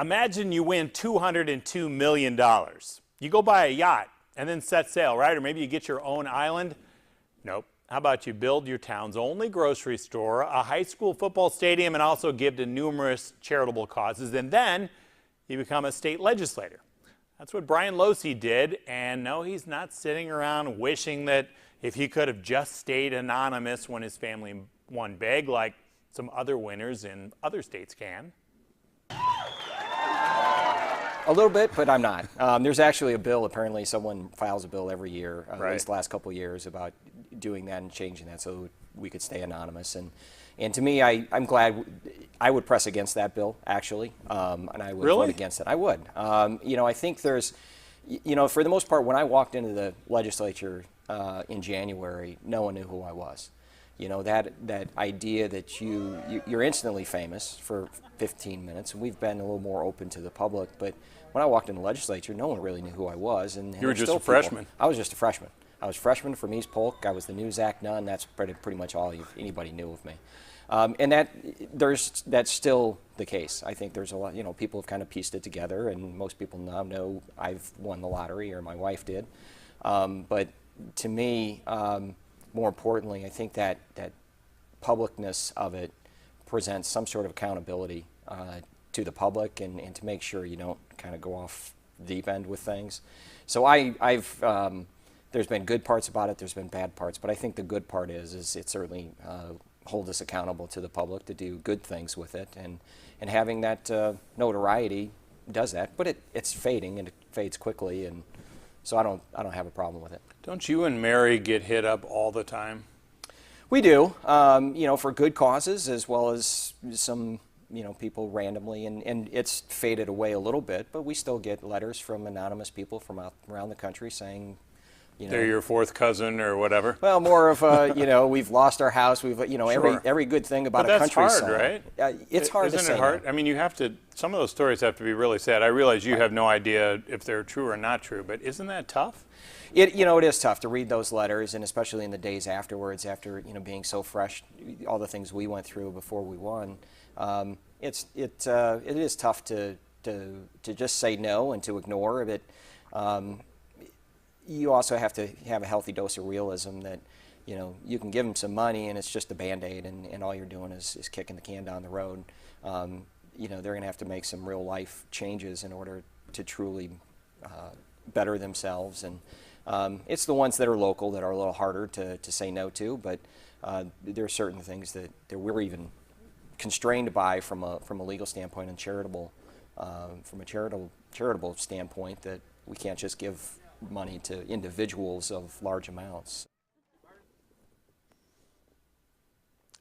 Imagine you win $202 million. You go buy a yacht and then set sail, right? Or maybe you get your own island. Nope. How about you build your town's only grocery store, a high school football stadium, and also give to numerous charitable causes, and then you become a state legislator. That's what Brian Losey did, and no, he's not sitting around wishing that if he could have just stayed anonymous when his family won big, like some other winners in other states can. A little bit, but I'm not. There's actually a bill, apparently someone files a bill every year, at least the last couple of years, about doing that and changing that so we could stay anonymous. And to me, I'm glad. I would press against that bill, actually, and I would vote against it. I would. You know, I think there's, you know, for the most part, when I walked into the legislature in January, no one knew who I was. You know, that idea that you're instantly famous for 15 minutes, and we've been a little more open to the public, but when I walked in the legislature, no one really knew who I was. And you were just a freshman. I was just a freshman. I was a freshman from East Polk. I was the new Zach Nunn. That's pretty much all anybody knew of me. And that's still the case. I think there's a lot, you know, people have kind of pieced it together, and most people now know I've won the lottery, or my wife did. But to me, more importantly, I think that publicness of it presents some sort of accountability to the public, and to make sure you don't kind of go off the deep end with things. So there's been good parts about it, there's been bad parts, but I think the good part is it certainly holds us accountable to the public to do good things with it, and having that notoriety does that. But it's fading, and it fades quickly, and so I don't have a problem with it. Don't you and Mary get hit up all the time? We do, you know, for good causes, as well as some, you know, people randomly, and it's faded away a little bit, but we still get letters from anonymous people from around the country saying, you know, they're your fourth cousin or whatever. Well, more of you know, we've lost our house. We've, you know, every good thing about a country song. But that's hard, right? It's hard to say. Isn't it hard? No. I mean, you have to. Some of those stories have to be really sad. I realize you have no idea if they're true or not true, but isn't that tough? You know, it is tough to read those letters, and especially in the days afterwards, after, you know, being so fresh, all the things we went through before we won. It is tough to just say no and to ignore it. You also have to have a healthy dose of realism that, you know, you can give them some money and it's just a Band-Aid, and all you're doing is kicking the can down the road. You know, they're going to have to make some real life changes in order to truly better themselves. And it's the ones that are local that are a little harder to say no to, but there are certain things that we're even constrained by from a legal standpoint and charitable standpoint, that we can't just give money to individuals of large amounts.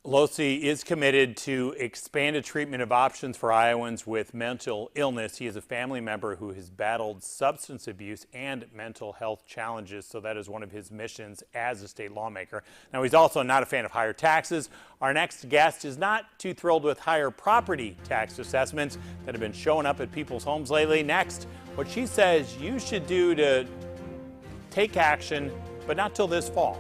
Losey is committed to expanded treatment of options for Iowans with mental illness. He is a family member who has battled substance abuse and mental health challenges, so that is one of his missions as a state lawmaker. Now, he's also not a fan of higher taxes. Our next guest is not too thrilled with higher property tax assessments that have been showing up at people's homes lately. Next, what she says you should do to take action, but not till this fall.